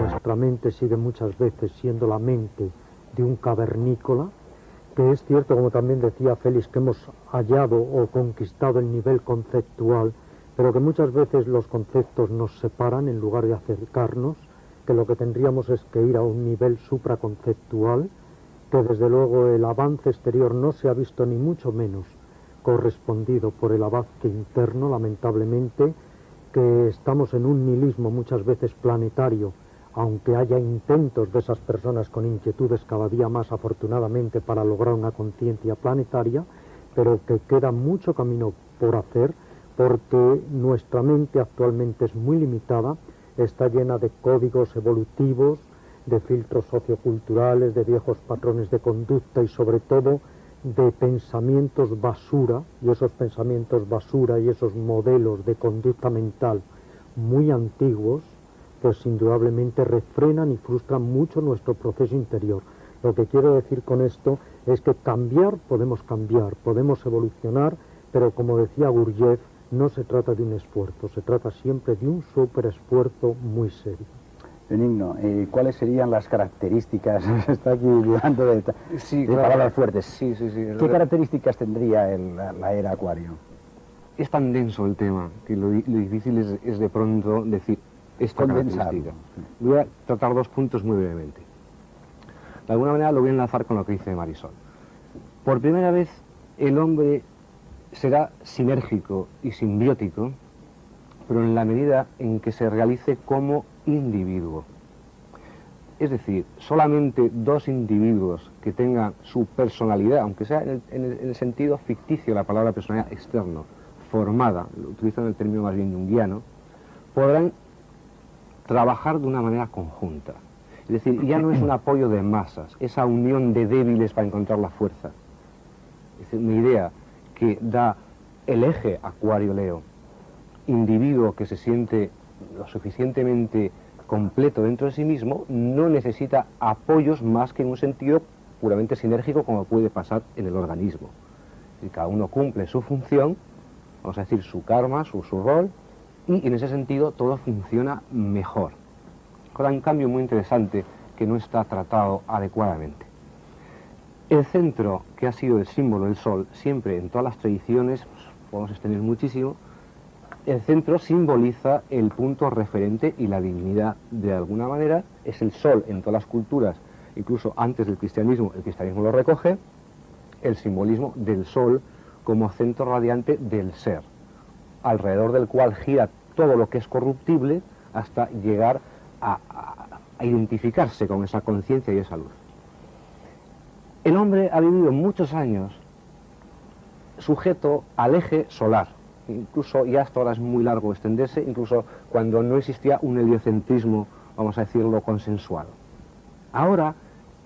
nuestra mente sigue muchas veces siendo la mente de un cavernícola, que es cierto, como también decía Félix, que hemos hallado o conquistado el nivel conceptual, pero que muchas veces los conceptos nos separan en lugar de acercarnos, que lo que tendríamos es que ir a un nivel supraconceptual, que desde luego el avance exterior no se ha visto ni mucho menos correspondido por el avance interno, lamentablemente, que estamos en un nihilismo muchas veces planetario, aunque haya intentos de esas personas con inquietudes cada día más afortunadamente para lograr una conciencia planetaria, pero que queda mucho camino por hacer, porque nuestra mente actualmente es muy limitada, está llena de códigos evolutivos, de filtros socioculturales, de viejos patrones de conducta y sobre todo de pensamientos basura, y esos pensamientos basura y esos modelos de conducta mental muy antiguos, pues indudablemente refrenan y frustran mucho nuestro proceso interior. Lo que quiero decir con esto es que cambiar, podemos evolucionar, pero como decía Gurdjieff, no se trata de un esfuerzo, se trata siempre de un superesfuerzo muy serio. Benigno, ¿cuáles serían las características? Está aquí llegando de palabras fuertes. Sí. ¿Qué características tendría la era Acuario? Es tan denso el tema que lo difícil es de pronto decir esta característica. Voy a tratar dos puntos muy brevemente. De alguna manera lo voy a enlazar con lo que dice Marisol. Por primera vez el hombre será sinérgico y simbiótico, pero en la medida en que se realice como individuo. Es decir, solamente dos individuos que tengan su personalidad, aunque sea en el sentido ficticio, la palabra personalidad externo, formada, utilizan el término más bien junguiano, podrán trabajar de una manera conjunta. Es decir, ya no es un apoyo de masas, esa unión de débiles para encontrar la fuerza. Es decir, una idea que da el eje Acuario-Leo, individuo que se siente lo suficientemente completo dentro de sí mismo, no necesita apoyos más que en un sentido puramente sinérgico como puede pasar en el organismo. Es decir, cada uno cumple su función, vamos a decir su karma, su rol, y en ese sentido todo funciona mejor. Ahora, un cambio muy interesante que no está tratado adecuadamente. El centro, que ha sido el símbolo del sol, siempre en todas las tradiciones, pues, podemos extender muchísimo, el centro simboliza el punto referente y la divinidad. De alguna manera es el sol en todas las culturas, incluso antes del cristianismo, el cristianismo lo recoge, el simbolismo del sol como centro radiante del ser, alrededor del cual gira todo lo que es corruptible hasta llegar a identificarse con esa conciencia y esa luz. El hombre ha vivido muchos años sujeto al eje solar. Incluso ya hasta ahora es muy largo extenderse, incluso cuando no existía un heliocentrismo, vamos a decirlo, consensuado. Ahora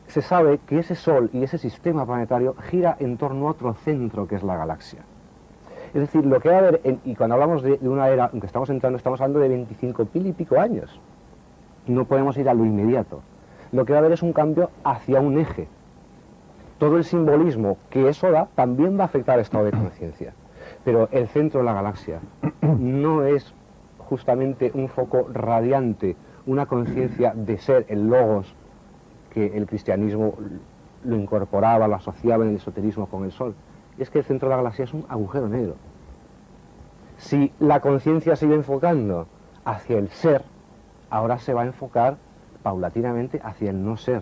se sabe que ese Sol y ese sistema planetario gira en torno a otro centro que es la galaxia. Es decir, lo que va a haber, y cuando hablamos de una era en que estamos entrando, estamos hablando de 25.000 y pico años. No podemos ir a lo inmediato. Lo que va a haber es un cambio hacia un eje. Todo el simbolismo que eso da también va a afectar al estado de conciencia. Pero el centro de la galaxia no es justamente un foco radiante, una conciencia de ser, el logos, que el cristianismo lo incorporaba, lo asociaba en el esoterismo con el sol. Es que el centro de la galaxia es un agujero negro. Si la conciencia sigue enfocando hacia el ser, ahora se va a enfocar paulatinamente hacia el no ser.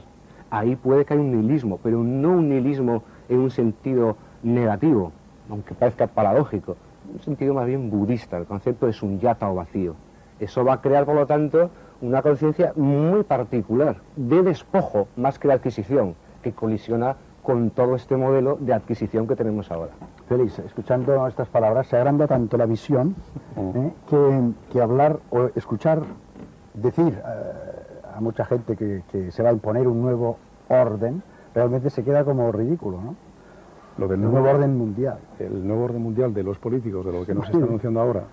Ahí puede que haya un nihilismo, pero no un nihilismo en un sentido negativo, aunque parezca paradójico, un sentido más bien budista, el concepto de sunyata o vacío. Eso va a crear, por lo tanto, una conciencia muy particular, de despojo más que de adquisición, que colisiona con todo este modelo de adquisición que tenemos ahora. Félix, escuchando estas palabras, se agranda tanto la visión que hablar o escuchar, decir a mucha gente que se va a imponer un nuevo orden, realmente se queda como ridículo, ¿no? Lo del nuevo orden mundial. El nuevo orden mundial de los políticos, de lo que nos está anunciando ahora.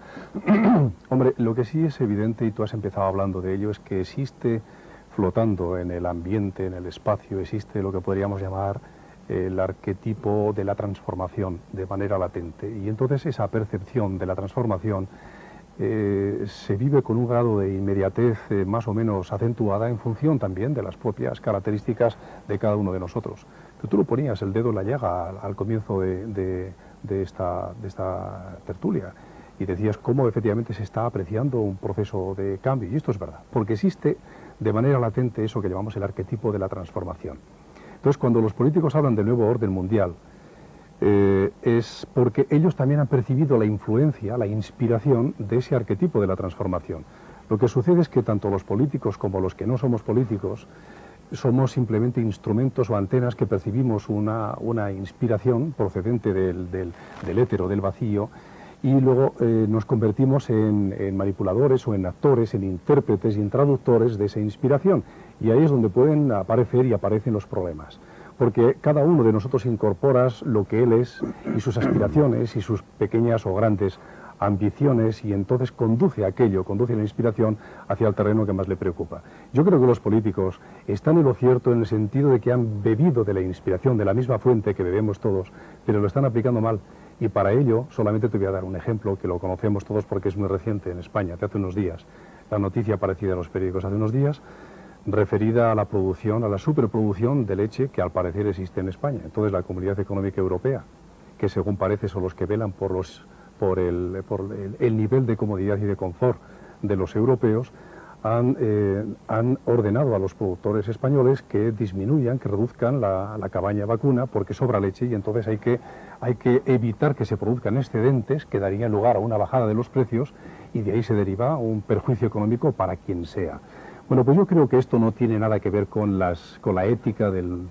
Hombre, lo que sí es evidente, y tú has empezado hablando de ello, es que existe flotando en el ambiente, en el espacio, existe lo que podríamos llamar el arquetipo de la transformación de manera latente. Y entonces esa percepción de la transformación se vive con un grado de inmediatez más o menos acentuada en función también de las propias características de cada uno de nosotros. Pero tú lo ponías el dedo en la llaga al comienzo de esta tertulia y decías cómo efectivamente se está apreciando un proceso de cambio, y esto es verdad, porque existe de manera latente eso que llamamos el arquetipo de la transformación. Entonces, cuando los políticos hablan del nuevo orden mundial, es porque ellos también han percibido la influencia, la inspiración de ese arquetipo de la transformación. Lo que sucede es que tanto los políticos como los que no somos políticos somos simplemente instrumentos o antenas que percibimos una inspiración procedente del éter o del vacío, y luego nos convertimos en manipuladores o en actores, en intérpretes y en traductores de esa inspiración. Y ahí es donde pueden aparecer y aparecen los problemas. Porque cada uno de nosotros incorpora lo que él es y sus aspiraciones y sus pequeñas o grandes ambiciones, y entonces conduce la inspiración hacia el terreno que más le preocupa. Yo creo que los políticos están en lo cierto en el sentido de que han bebido de la inspiración, de la misma fuente que bebemos todos, pero lo están aplicando mal. Y para ello, solamente te voy a dar un ejemplo que lo conocemos todos porque es muy reciente en España, de hace unos días. La noticia aparecida en los periódicos hace unos días, referida a la producción, a la superproducción de leche que al parecer existe en España. Entonces la Comunidad Económica Europea, que según parece son los que velan por el nivel de comodidad y de confort de los europeos, han ordenado a los productores españoles que disminuyan, que reduzcan la cabaña vacuna porque sobra leche, y entonces hay que evitar que se produzcan excedentes que darían lugar a una bajada de los precios, y de ahí se deriva un perjuicio económico para quien sea. Bueno, pues yo creo que esto no tiene nada que ver con la ética del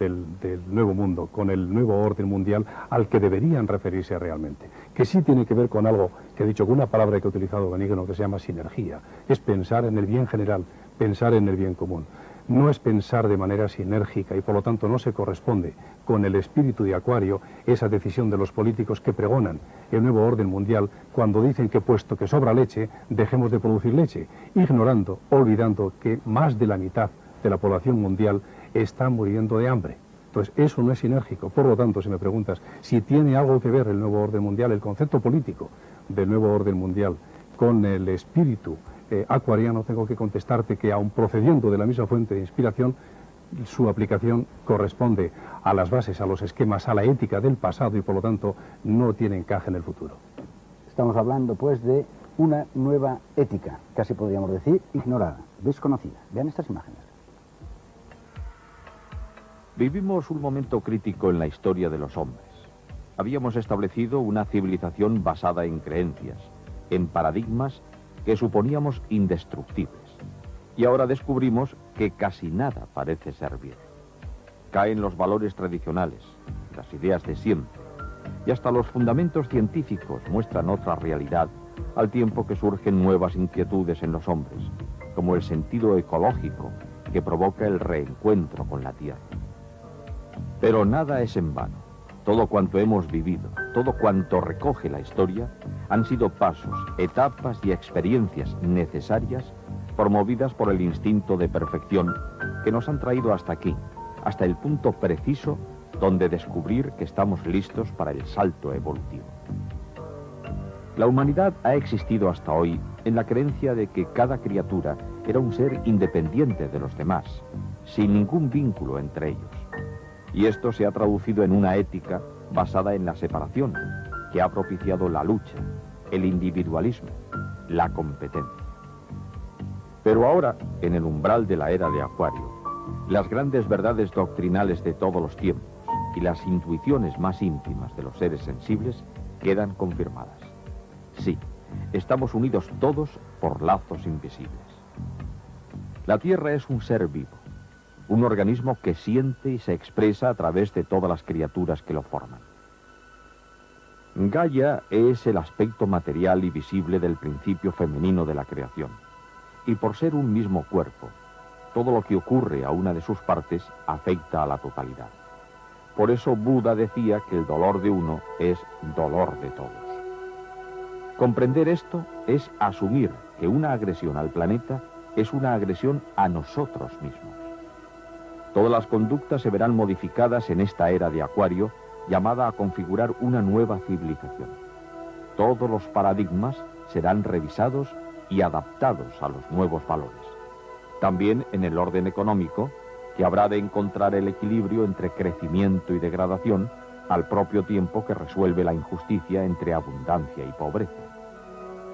nuevo mundo, con el nuevo orden mundial al que deberían referirse realmente. Que sí tiene que ver con algo que he dicho, con una palabra que he utilizado Benigno, que se llama sinergia. Es pensar en el bien general, pensar en el bien común. No es pensar de manera sinérgica, y por lo tanto no se corresponde con el espíritu de Acuario esa decisión de los políticos que pregonan el nuevo orden mundial cuando dicen que puesto que sobra leche, dejemos de producir leche, ignorando, olvidando que más de la mitad de la población mundial está muriendo de hambre. Entonces eso no es sinérgico. Por lo tanto, si me preguntas si tiene algo que ver el nuevo orden mundial, el concepto político del nuevo orden mundial con el espíritu acuariano, tengo que contestarte que aun procediendo de la misma fuente de inspiración, su aplicación corresponde a las bases, a los esquemas, a la ética del pasado, y por lo tanto no tiene encaje en el futuro. Estamos hablando pues de una nueva ética, casi podríamos decir ignorada, desconocida. Vean estas imágenes. Vivimos un momento crítico en la historia de los hombres. Habíamos establecido una civilización basada en creencias, en paradigmas que suponíamos indestructibles. Y ahora descubrimos que casi nada parece ser bien. Caen los valores tradicionales, las ideas de siempre, y hasta los fundamentos científicos muestran otra realidad, al tiempo que surgen nuevas inquietudes en los hombres, como el sentido ecológico que provoca el reencuentro con la Tierra. Pero nada es en vano. Todo cuanto hemos vivido, todo cuanto recoge la historia, han sido pasos, etapas y experiencias necesarias promovidas por el instinto de perfección que nos han traído hasta aquí, hasta el punto preciso donde descubrir que estamos listos para el salto evolutivo. La humanidad ha existido hasta hoy en la creencia de que cada criatura era un ser independiente de los demás, sin ningún vínculo entre ellos. Y esto se ha traducido en una ética basada en la separación, que ha propiciado la lucha, el individualismo, la competencia. Pero ahora, en el umbral de la era de Acuario, las grandes verdades doctrinales de todos los tiempos y las intuiciones más íntimas de los seres sensibles quedan confirmadas. Sí, estamos unidos todos por lazos invisibles. La Tierra es un ser vivo, un organismo que siente y se expresa a través de todas las criaturas que lo forman. Gaia es el aspecto material y visible del principio femenino de la creación, y por ser un mismo cuerpo, todo lo que ocurre a una de sus partes afecta a la totalidad. Por eso Buda decía que el dolor de uno es dolor de todos. Comprender esto es asumir que una agresión al planeta es una agresión a nosotros mismos. Todas las conductas se verán modificadas en esta era de Acuario, llamada a configurar una nueva civilización. Todos los paradigmas serán revisados y adaptados a los nuevos valores. También en el orden económico, que habrá de encontrar el equilibrio entre crecimiento y degradación, al propio tiempo que resuelve la injusticia entre abundancia y pobreza.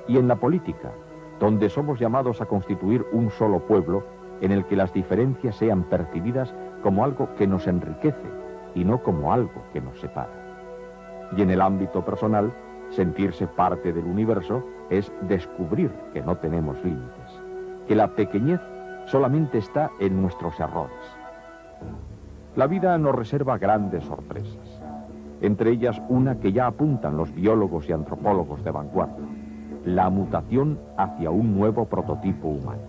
Y en la política, donde somos llamados a constituir un solo pueblo, en el que las diferencias sean percibidas como algo que nos enriquece y no como algo que nos separa. Y en el ámbito personal, sentirse parte del universo es descubrir que no tenemos límites, que la pequeñez solamente está en nuestros errores. La vida nos reserva grandes sorpresas, entre ellas una que ya apuntan los biólogos y antropólogos de vanguardia: la mutación hacia un nuevo prototipo humano.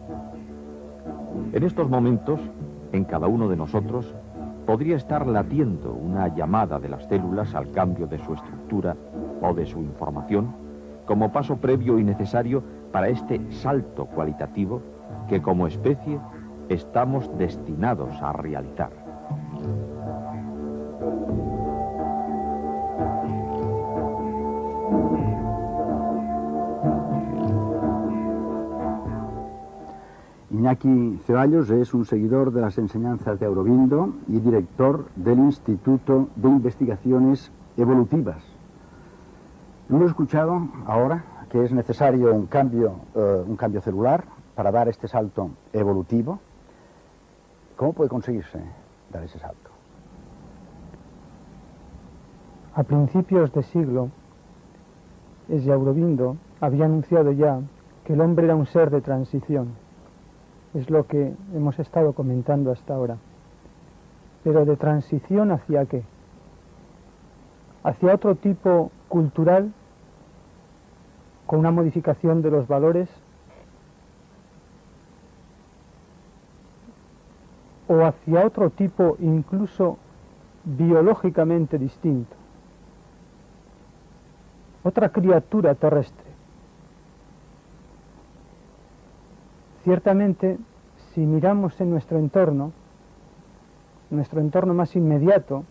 En estos momentos, en cada uno de nosotros, podría estar latiendo una llamada de las células al cambio de su estructura o de su información, como paso previo y necesario para este salto cualitativo que como especie estamos destinados a realizar. Iñaki Ceballos es un seguidor de las enseñanzas de Aurobindo y director del Instituto de Investigaciones Evolutivas. Lo hemos escuchado ahora que es necesario un cambio celular para dar este salto evolutivo. ¿Cómo puede conseguirse dar ese salto? A principios de siglo, Aurobindo había anunciado ya que el hombre era un ser de transición. Es lo que hemos estado comentando hasta ahora. Pero ¿de transición hacia qué? ¿Hacia otro tipo cultural, con una modificación de los valores? ¿O hacia otro tipo incluso biológicamente distinto? Otra criatura terrestre. Ciertamente, si miramos en nuestro entorno más inmediato,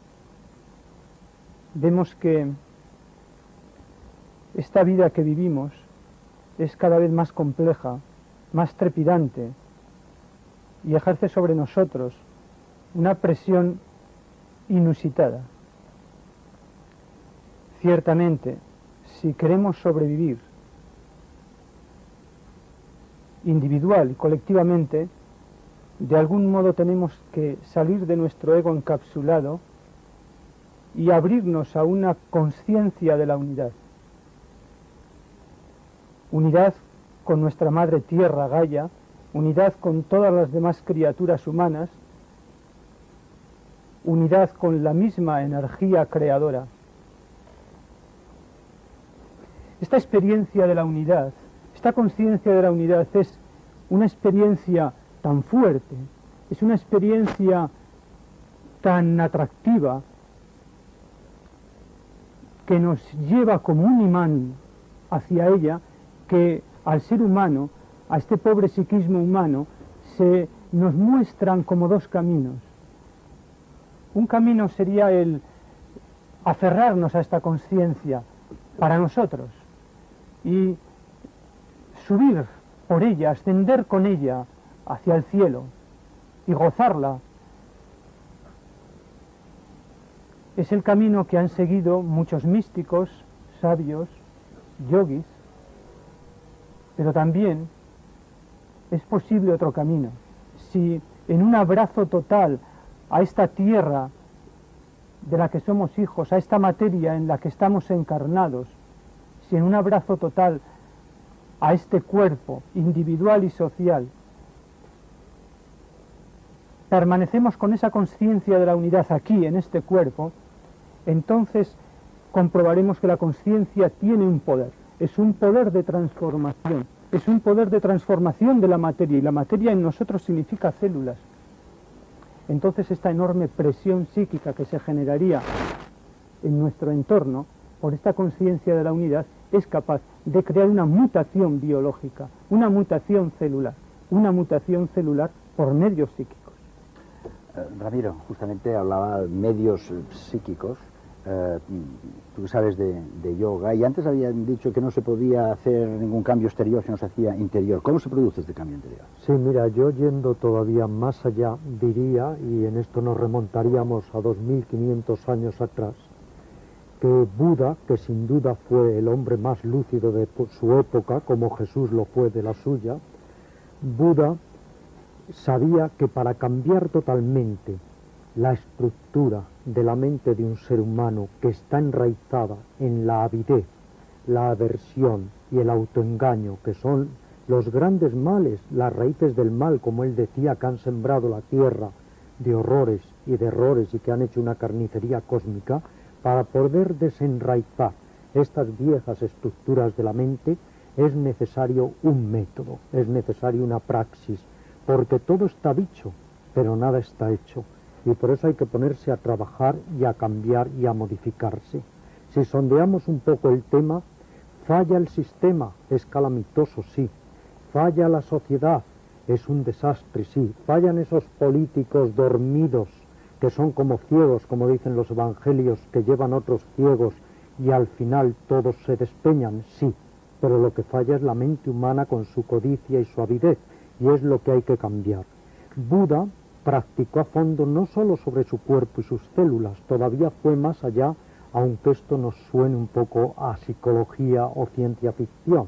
vemos que esta vida que vivimos es cada vez más compleja, más trepidante, y ejerce sobre nosotros una presión inusitada. Ciertamente, si queremos sobrevivir individual y colectivamente, de algún modo tenemos que salir de nuestro ego encapsulado y abrirnos a una conciencia de la unidad. Unidad con nuestra madre tierra, Gaia, unidad con todas las demás criaturas humanas, unidad con la misma energía creadora. Esta experiencia de la unidad, esta conciencia de la unidad es una experiencia tan fuerte, es una experiencia tan atractiva, que nos lleva como un imán hacia ella, que al ser humano, a este pobre psiquismo humano, se nos muestran como dos caminos. Un camino sería el aferrarnos a esta conciencia para nosotros y subir por ella, ascender con ella hacia el cielo y gozarla. Es el camino que han seguido muchos místicos, sabios, yogis, pero también es posible otro camino. Si en un abrazo total a esta tierra de la que somos hijos, a esta materia en la que estamos encarnados, si en un abrazo total a este cuerpo individual y social, permanecemos con esa conciencia de la unidad aquí, en este cuerpo, entonces comprobaremos que la conciencia tiene un poder, es un poder de transformación, es un poder de transformación de la materia, y la materia en nosotros significa células. Entonces esta enorme presión psíquica que se generaría en nuestro entorno por esta conciencia de la unidad es capaz de crear una mutación biológica, una mutación celular por medios psíquicos. Ramiro, justamente hablaba de medios psíquicos. tú que sabes de yoga, y antes habían dicho que no se podía hacer ningún cambio exterior si no se hacía interior. ¿Cómo se produce este cambio interior? Sí, mira, yo yendo todavía más allá diría, y en esto nos remontaríamos a 2500 años atrás, que Buda, que sin duda fue el hombre más lúcido de su época, como Jesús lo fue de la suya, Buda sabía que para cambiar totalmente la estructura de la mente de un ser humano que está enraizada en la avidez, la aversión y el autoengaño, que son los grandes males, las raíces del mal, como él decía, que han sembrado la tierra de horrores y de errores y que han hecho una carnicería cósmica, para poder desenraizar estas viejas estructuras de la mente es necesario un método, es necesario una praxis, porque todo está dicho, pero nada está hecho. Y por eso hay que ponerse a trabajar y a cambiar y a modificarse. Si sondeamos un poco el tema, falla el sistema, es calamitoso, sí. Falla la sociedad, es un desastre, sí. Fallan esos políticos dormidos, que son como ciegos, como dicen los evangelios, que llevan otros ciegos y al final todos se despeñan, sí. Pero lo que falla es la mente humana con su codicia y su avidez, y es lo que hay que cambiar. Buda practicó a fondo no solo sobre su cuerpo y sus células, todavía fue más allá, aunque esto nos suene un poco a psicología o ciencia ficción.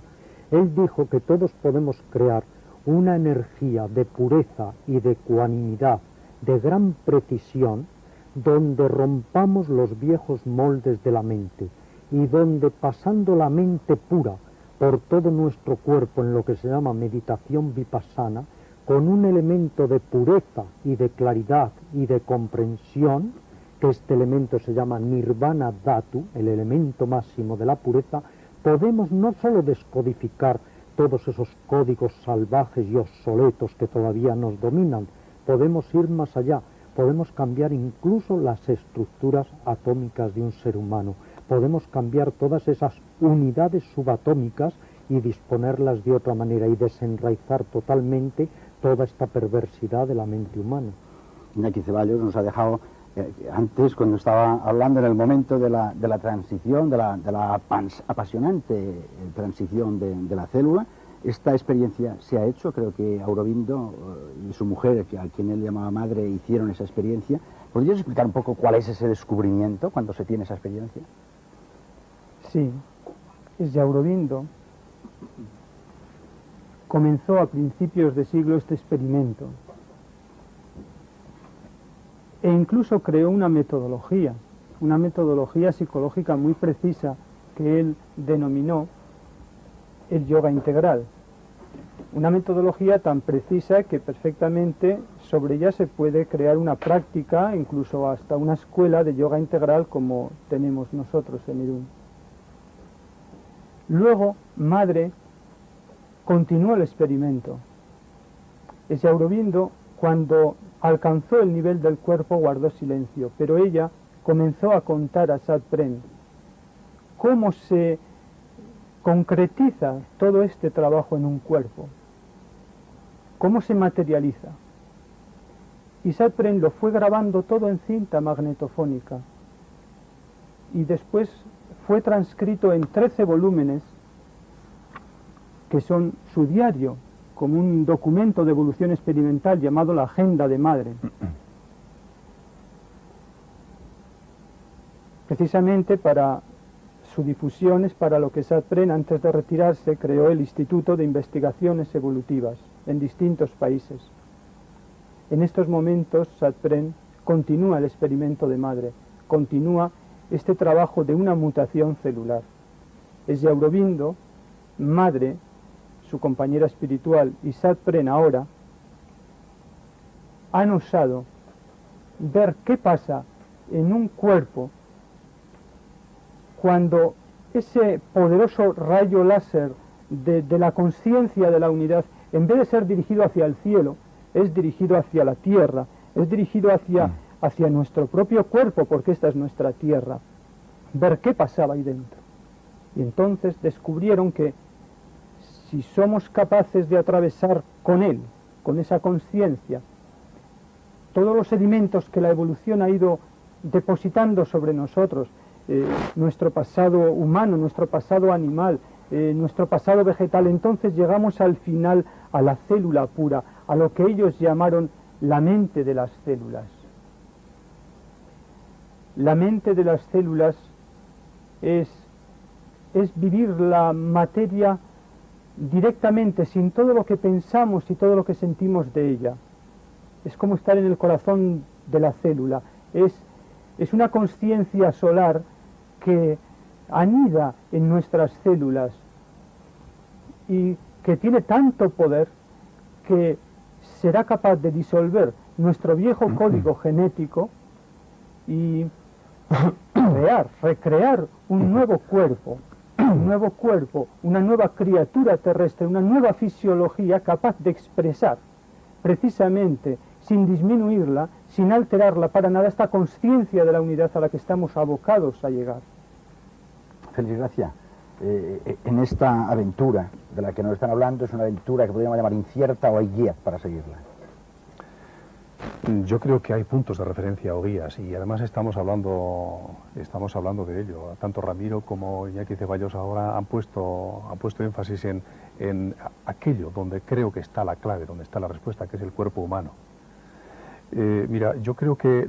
Él dijo que todos podemos crear una energía de pureza y de ecuanimidad, de gran precisión, donde rompamos los viejos moldes de la mente y donde pasando la mente pura por todo nuestro cuerpo en lo que se llama meditación vipassana, con un elemento de pureza y de claridad y de comprensión, que este elemento se llama Nirvana Dhatu, el elemento máximo de la pureza, podemos no solo descodificar todos esos códigos salvajes y obsoletos que todavía nos dominan, podemos ir más allá, podemos cambiar incluso las estructuras atómicas de un ser humano, podemos cambiar todas esas unidades subatómicas y disponerlas de otra manera y desenraizar totalmente toda esta perversidad de la mente humana. Iñaki Ceballos nos ha dejado, antes cuando estaba hablando en el momento de la transición, de la apasionante transición de la célula, esta experiencia se ha hecho, creo que Aurobindo y su mujer, a quien él llamaba madre, hicieron esa experiencia. ¿Podrías explicar un poco cuál es ese descubrimiento cuando se tiene esa experiencia? Sí, desde Aurobindo comenzó a principios de siglo este experimento e incluso creó una metodología psicológica muy precisa que él denominó el yoga integral. Una metodología tan precisa que perfectamente sobre ella se puede crear una práctica, incluso hasta una escuela de yoga integral como tenemos nosotros en Irún. Luego, Madre continuó el experimento. Ese Aurobindo, cuando alcanzó el nivel del cuerpo, guardó silencio, pero ella comenzó a contar a Sat Pren cómo se concretiza todo este trabajo en un cuerpo, cómo se materializa. Y Sat Pren lo fue grabando todo en cinta magnetofónica y después fue transcrito en 13 volúmenes que son su diario, como un documento de evolución experimental llamado la Agenda de Madre. Precisamente para su difusión es para lo que Sat Pren, antes de retirarse, creó el Instituto de Investigaciones Evolutivas en distintos países. En estos momentos Sat Pren continúa el experimento de Madre, continúa este trabajo de una mutación celular. Es de Aurobindo, Madre, su compañera espiritual, y Sat Pren ahora, han osado ver qué pasa en un cuerpo cuando ese poderoso rayo láser de la conciencia de la unidad, en vez de ser dirigido hacia el cielo, es dirigido hacia la tierra, es dirigido hacia nuestro propio cuerpo, porque esta es nuestra tierra. Ver qué pasaba ahí dentro. Y entonces descubrieron que si somos capaces de atravesar con él, con esa conciencia, todos los sedimentos que la evolución ha ido depositando sobre nosotros, nuestro pasado humano, nuestro pasado animal, nuestro pasado vegetal, entonces llegamos al final a la célula pura, a lo que ellos llamaron la mente de las células. La mente de las células es vivir la materia directamente, sin todo lo que pensamos y todo lo que sentimos de ella. Es como estar en el corazón de la célula. Es una conciencia solar que anida en nuestras células y que tiene tanto poder que será capaz de disolver nuestro viejo código genético y recrear un nuevo cuerpo, una nueva criatura terrestre, una nueva fisiología capaz de expresar precisamente, sin disminuirla, sin alterarla para nada, esta conciencia de la unidad a la que estamos abocados a llegar. Félix Gracia, en esta aventura de la que nos están hablando, es una aventura que podríamos llamar incierta, o hay guías para seguirla. Yo creo que hay puntos de referencia o guías, y además estamos hablando de ello. Tanto Ramiro como Iñaki Ceballos ahora han puesto énfasis en aquello donde creo que está la clave, donde está la respuesta, que es el cuerpo humano. Mira, yo creo que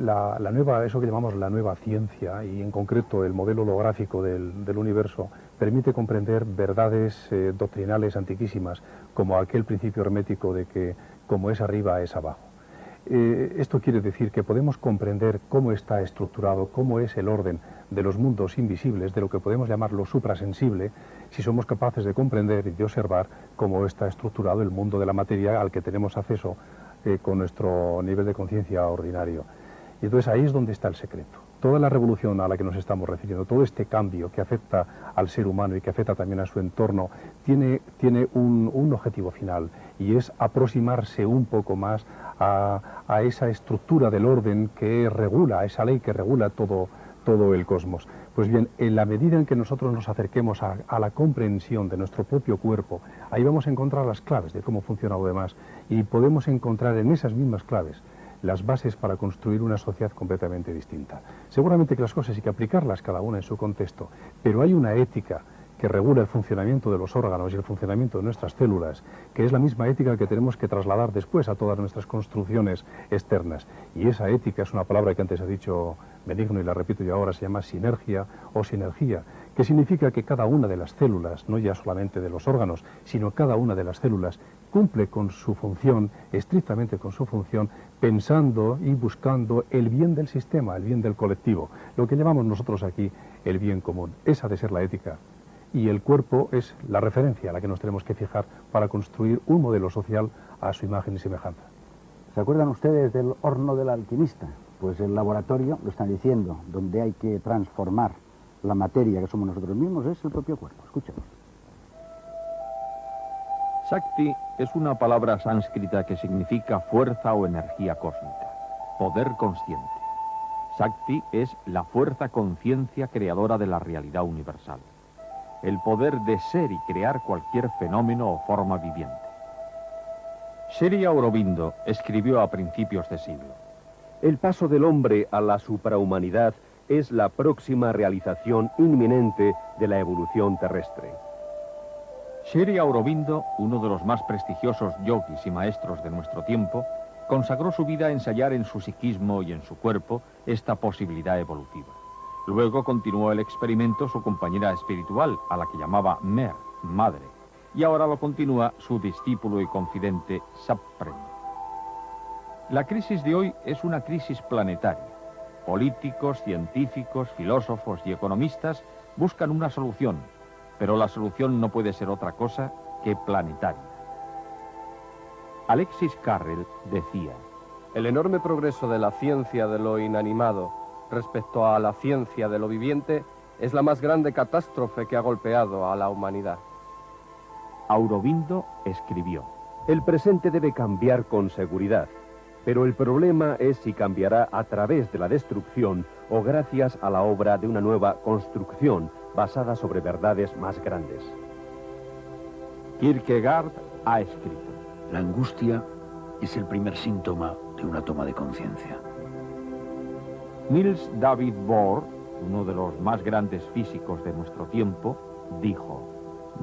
eso que llamamos la nueva ciencia, y en concreto el modelo holográfico del universo, permite comprender verdades doctrinales antiquísimas, como aquel principio hermético de que como es arriba es abajo. Esto quiere decir que podemos comprender cómo está estructurado, cómo es el orden de los mundos invisibles, de lo que podemos llamar lo suprasensible, si somos capaces de comprender y de observar cómo está estructurado el mundo de la materia al que tenemos acceso con nuestro nivel de conciencia ordinario. Y entonces ahí es donde está el secreto. Toda la revolución a la que nos estamos refiriendo, todo este cambio que afecta al ser humano y que afecta también a su entorno, tiene un objetivo final, y es aproximarse un poco más a esa estructura del orden que regula, a esa ley que regula todo el cosmos. Pues bien, en la medida en que nosotros nos acerquemos a la comprensión de nuestro propio cuerpo, ahí vamos a encontrar las claves de cómo funciona lo demás, y podemos encontrar en esas mismas claves las bases para construir una sociedad completamente distinta. Seguramente que las cosas hay que aplicarlas cada una en su contexto, pero hay una ética que regula el funcionamiento de los órganos y el funcionamiento de nuestras células, que es la misma ética que tenemos que trasladar después a todas nuestras construcciones externas. Y esa ética es una palabra que antes ha dicho Benigno y la repito yo ahora, se llama sinergia o sinergia, que significa que cada una de las células, no ya solamente de los órganos, sino cada una de las células, cumple con su función, estrictamente con su función, pensando y buscando el bien del sistema, el bien del colectivo, lo que llamamos nosotros aquí el bien común. Esa ha de ser la ética. Y el cuerpo es la referencia a la que nos tenemos que fijar para construir un modelo social a su imagen y semejanza. ¿Se acuerdan ustedes del horno del alquimista? Pues el laboratorio, lo están diciendo, donde hay que transformar la materia que somos nosotros mismos, es el propio cuerpo. Escuchemos. Shakti es una palabra sánscrita que significa fuerza o energía cósmica, poder consciente. Shakti es la fuerza conciencia creadora de la realidad universal, el poder de ser y crear cualquier fenómeno o forma viviente. Sri Aurobindo escribió a principios de siglo: el paso del hombre a la suprahumanidad es la próxima realización inminente de la evolución terrestre. Sri Aurobindo, uno de los más prestigiosos yogis y maestros de nuestro tiempo, consagró su vida a ensayar en su psiquismo y en su cuerpo esta posibilidad evolutiva. Luego continuó el experimento su compañera espiritual, a la que llamaba Mer, madre, y ahora lo continúa su discípulo y confidente Sapren. La crisis de hoy es una crisis planetaria. Políticos, científicos, filósofos y economistas buscan una solución, pero la solución no puede ser otra cosa que planetaria. Alexis Carrel decía: el enorme progreso de la ciencia de lo inanimado respecto a la ciencia de lo viviente es la más grande catástrofe que ha golpeado a la humanidad. Aurobindo escribió: el presente debe cambiar con seguridad, pero el problema es si cambiará a través de la destrucción o gracias a la obra de una nueva construcción basada sobre verdades más grandes. Kierkegaard ha escrito: la angustia es el primer síntoma de una toma de conciencia. Niels David Bohr uno de los más grandes físicos de nuestro tiempo, dijo: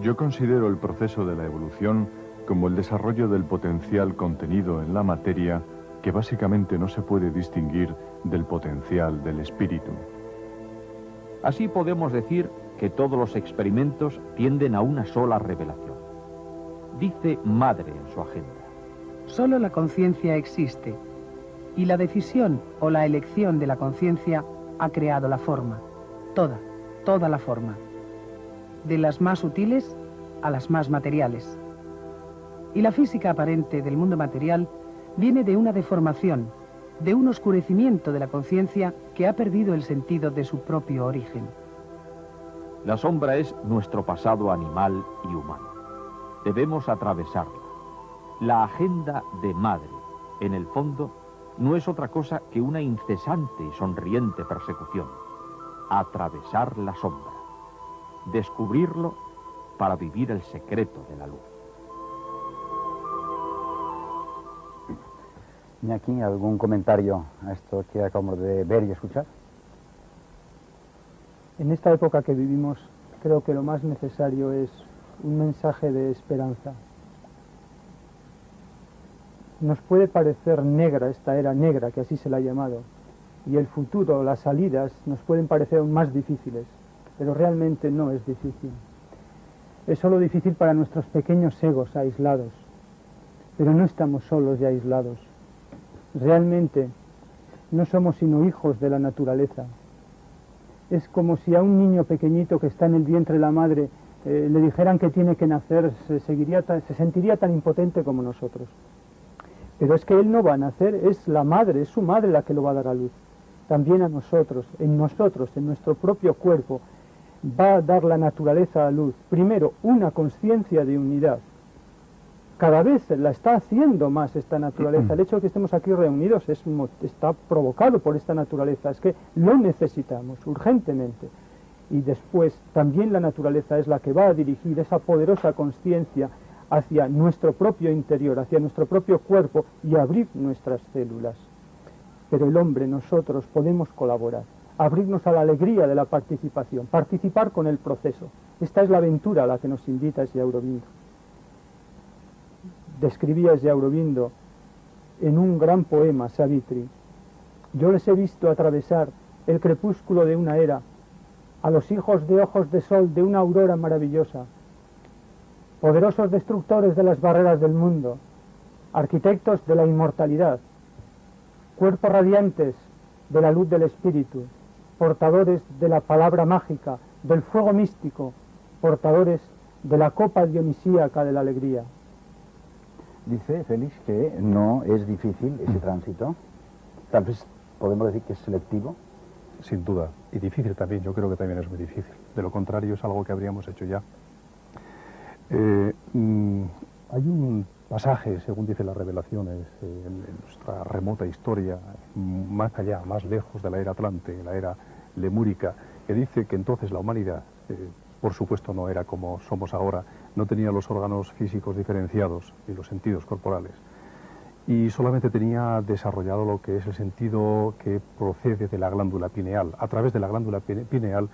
Yo considero el proceso de la evolución como el desarrollo del potencial contenido en la materia, que básicamente no se puede distinguir del potencial del espíritu. Así podemos decir que todos los experimentos tienden a una sola revelación. Dice Madre en su agenda: Solo la conciencia existe, y la decisión o la elección de la conciencia ha creado la forma, toda la forma, de las más sutiles a las más materiales. Y la física aparente del mundo material viene de una deformación, de un oscurecimiento de la conciencia que ha perdido el sentido de su propio origen. La sombra es nuestro pasado animal y humano. Debemos atravesarla. La agenda de Madre, en el fondo, no es otra cosa que una incesante y sonriente persecución. Atravesar la sombra. Descubrirlo para vivir el secreto de la luz. ¿Y aquí algún comentario a esto que acabamos de ver y escuchar? En esta época que vivimos, creo que lo más necesario es un mensaje de esperanza. Nos puede parecer negra esta era negra, que así se la ha llamado, y el futuro, las salidas, nos pueden parecer aún más difíciles, pero realmente no es difícil. Es solo difícil para nuestros pequeños egos aislados, pero no estamos solos y aislados. Realmente no somos sino hijos de la naturaleza. Es como si a un niño pequeñito que está en el vientre de la madre le dijeran que tiene que nacer, se sentiría tan impotente como nosotros. Pero es que él no va a nacer, es la madre, es su madre la que lo va a dar a luz. También a nosotros, en nuestro propio cuerpo, va a dar la naturaleza a luz. Primero, una conciencia de unidad. Cada vez la está haciendo más esta naturaleza. El hecho de que estemos aquí reunidos está provocado por esta naturaleza. Es que lo necesitamos urgentemente. Y después, también la naturaleza es la que va a dirigir esa poderosa conciencia hacia nuestro propio interior, hacia nuestro propio cuerpo y abrir nuestras células. Pero el hombre, nosotros, podemos colaborar, abrirnos a la alegría de la participación, participar con el proceso. Esta es la aventura a la que nos invita Sri Aurobindo. Describía Sri Aurobindo en un gran poema, Savitri: yo les he visto atravesar el crepúsculo de una era, a los hijos de ojos de sol de una aurora maravillosa, poderosos destructores de las barreras del mundo, arquitectos de la inmortalidad, cuerpos radiantes de la luz del espíritu, portadores de la palabra mágica, del fuego místico, portadores de la copa dionisíaca de la alegría. Dice Félix que no es difícil ese tránsito. Tal vez podemos decir que es selectivo. Sin duda, y difícil también, yo creo que también es muy difícil. De lo contrario es algo que habríamos hecho ya. Hay un pasaje, según dicen las revelaciones, en nuestra remota historia, más allá, más lejos de la era Atlante, la era lemúrica, que dice que entonces la humanidad, por supuesto no era como somos ahora, no tenía los órganos físicos diferenciados y los sentidos corporales, y solamente tenía desarrollado lo que es el sentido que procede de la glándula pineal. A través de la glándula pineal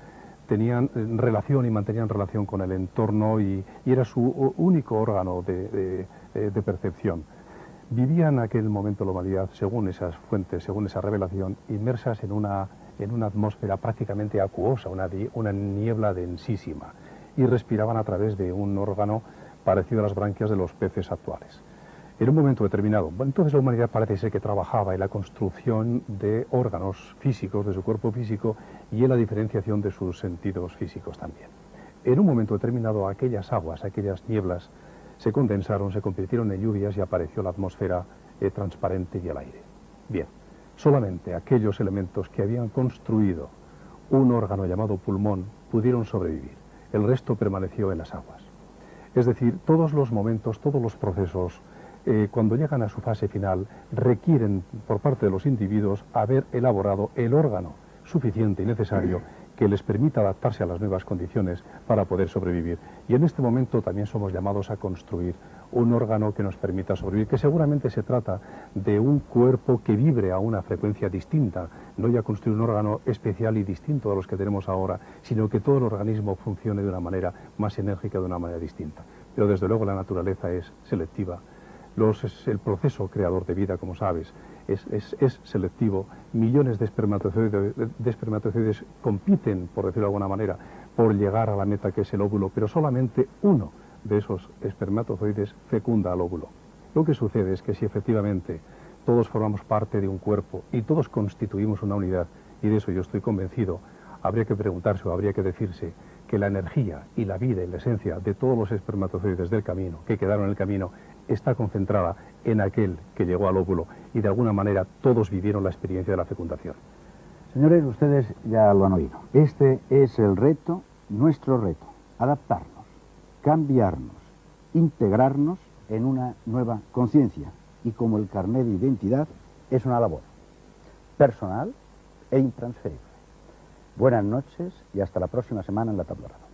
tenían relación y mantenían relación con el entorno y era su único órgano de percepción. Vivía en aquel momento la humanidad, según esas fuentes, según esa revelación, inmersas en una atmósfera prácticamente acuosa, una niebla densísima, y respiraban a través de un órgano parecido a las branquias de los peces actuales. En un momento determinado, entonces la humanidad parece ser que trabajaba en la construcción de órganos físicos, de su cuerpo físico, y en la diferenciación de sus sentidos físicos también. En un momento determinado, aquellas aguas, aquellas nieblas, se condensaron, se convirtieron en lluvias y apareció la atmósfera transparente y el aire. Bien, solamente aquellos elementos que habían construido un órgano llamado pulmón pudieron sobrevivir. El resto permaneció en las aguas. Es decir, todos los momentos, todos los procesos, cuando llegan a su fase final, requieren por parte de los individuos haber elaborado el órgano suficiente y necesario que que les permita adaptarse a las nuevas condiciones para poder sobrevivir. Y en este momento también somos llamados a construir un órgano que nos permita sobrevivir, que seguramente se trata de un cuerpo que vibre a una frecuencia distinta, no ya construir un órgano especial y distinto a los que tenemos ahora, sino que todo el organismo funcione de una manera más enérgica, de una manera distinta. Pero desde luego la naturaleza es selectiva. El proceso creador de vida, como sabes, es selectivo. Millones de espermatozoides compiten, por decirlo de alguna manera, por llegar a la meta que es el óvulo, pero solamente uno de esos espermatozoides fecunda al óvulo. Lo que sucede es que si efectivamente todos formamos parte de un cuerpo y todos constituimos una unidad, y de eso yo estoy convencido, habría que preguntarse o habría que decirse que la energía y la vida y la esencia de todos los espermatozoides del camino, que quedaron en el camino, está concentrada en aquel que llegó al óvulo, y de alguna manera todos vivieron la experiencia de la fecundación. Señores, ustedes ya lo han oído. Este es el reto, nuestro reto, adaptarnos, cambiarnos, integrarnos en una nueva conciencia. Y como el carnet de identidad es una labor personal e intransferible. Buenas noches y hasta la próxima semana en La Tablorada.